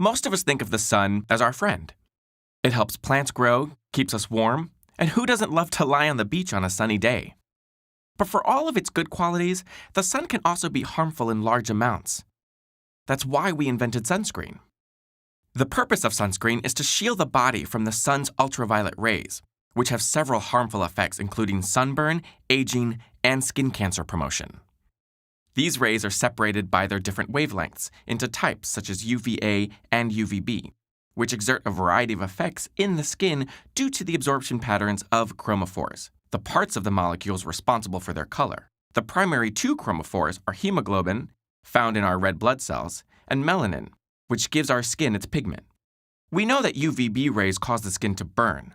Most of us think of the sun as our friend. It helps plants grow, keeps us warm, and who doesn't love to lie on the beach on a sunny day? But for all of its good qualities, the sun can also be harmful in large amounts. That's why we invented sunscreen. The purpose of sunscreen is to shield the body from the sun's ultraviolet rays, which have several harmful effects including sunburn, aging, and skin cancer promotion. These rays are separated by their different wavelengths into types such as UVA and UVB, which exert a variety of effects in the skin due to the absorption patterns of chromophores, the parts of the molecules responsible for their color. The primary two chromophores are hemoglobin, found in our red blood cells, and melanin, which gives our skin its pigment. We know that UVB rays cause the skin to burn.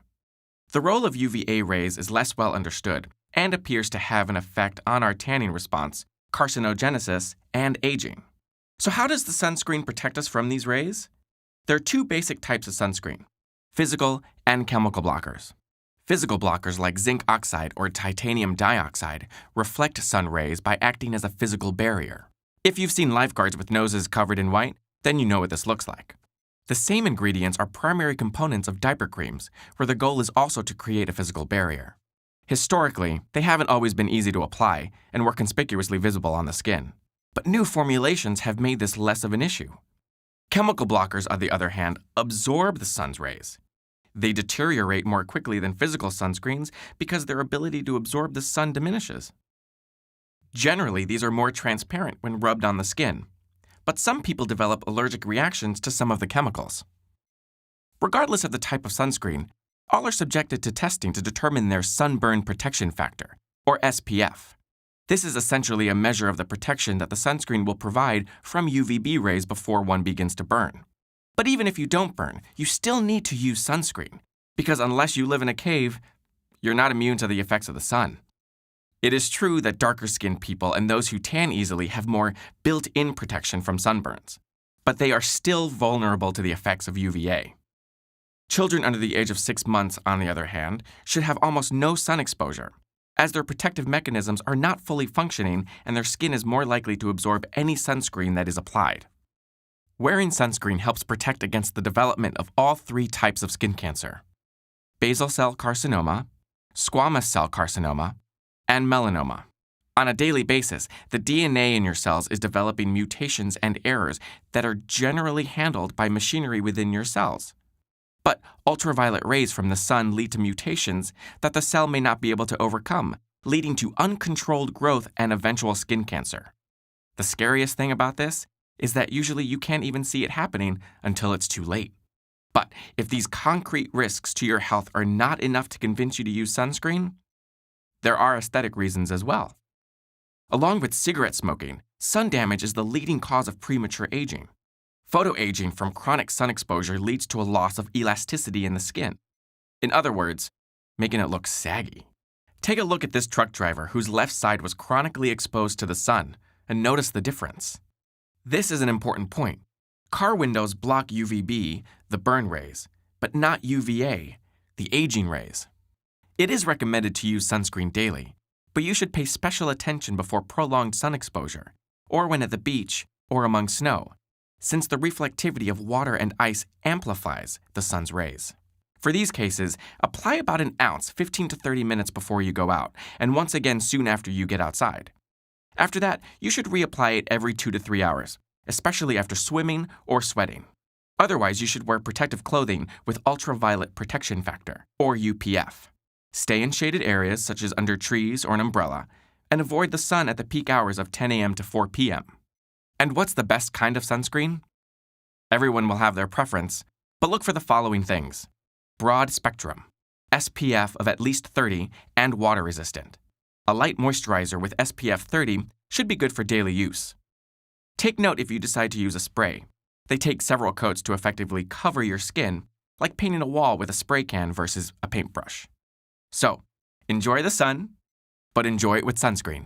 The role of UVA rays is less well understood and appears to have an effect on our tanning response, carcinogenesis, and aging. So how does the sunscreen protect us from these rays? There are two basic types of sunscreen: physical and chemical blockers. Physical blockers like zinc oxide or titanium dioxide reflect sun rays by acting as a physical barrier. If you've seen lifeguards with noses covered in white, then you know what this looks like. The same ingredients are primary components of diaper creams, where the goal is also to create a physical barrier. Historically, they haven't always been easy to apply and were conspicuously visible on the skin. But new formulations have made this less of an issue. Chemical blockers, on the other hand, absorb the sun's rays. They deteriorate more quickly than physical sunscreens because their ability to absorb the sun diminishes. Generally, these are more transparent when rubbed on the skin, but some people develop allergic reactions to some of the chemicals. Regardless of the type of sunscreen, all are subjected to testing to determine their sunburn protection factor, or SPF. This is essentially a measure of the protection that the sunscreen will provide from UVB rays before one begins to burn. But even if you don't burn, you still need to use sunscreen, because unless you live in a cave, you're not immune to the effects of the sun. It is true that darker-skinned people and those who tan easily have more built-in protection from sunburns, but they are still vulnerable to the effects of UVA. Children under the age of 6 months, on the other hand, should have almost no sun exposure, as their protective mechanisms are not fully functioning and their skin is more likely to absorb any sunscreen that is applied. Wearing sunscreen helps protect against the development of all three types of skin cancer: basal cell carcinoma, squamous cell carcinoma, and melanoma. On a daily basis, the DNA in your cells is developing mutations and errors that are generally handled by machinery within your cells. But ultraviolet rays from the sun lead to mutations that the cell may not be able to overcome, leading to uncontrolled growth and eventual skin cancer. The scariest thing about this is that usually you can't even see it happening until it's too late. But if these concrete risks to your health are not enough to convince you to use sunscreen, there are aesthetic reasons as well. Along with cigarette smoking, sun damage is the leading cause of premature aging. Photoaging from chronic sun exposure leads to a loss of elasticity in the skin. In other words, making it look saggy. Take a look at this truck driver whose left side was chronically exposed to the sun and notice the difference. This is an important point. Car windows block UVB, the burn rays, but not UVA, the aging rays. It is recommended to use sunscreen daily, but you should pay special attention before prolonged sun exposure, or when at the beach or among snow, since the reflectivity of water and ice amplifies the sun's rays. For these cases, apply about an ounce 15 to 30 minutes before you go out, and once again soon after you get outside. After that, you should reapply it every 2 to 3 hours, especially after swimming or sweating. Otherwise, you should wear protective clothing with ultraviolet protection factor, or UPF. Stay in shaded areas such as under trees or an umbrella, and avoid the sun at the peak hours of 10 a.m. to 4 p.m. And what's the best kind of sunscreen? Everyone will have their preference, but look for the following things: broad spectrum, SPF of at least 30, and water resistant. A light moisturizer with SPF 30 should be good for daily use. Take note if you decide to use a spray. They take several coats to effectively cover your skin, like painting a wall with a spray can versus a paintbrush. So, enjoy the sun, but enjoy it with sunscreen.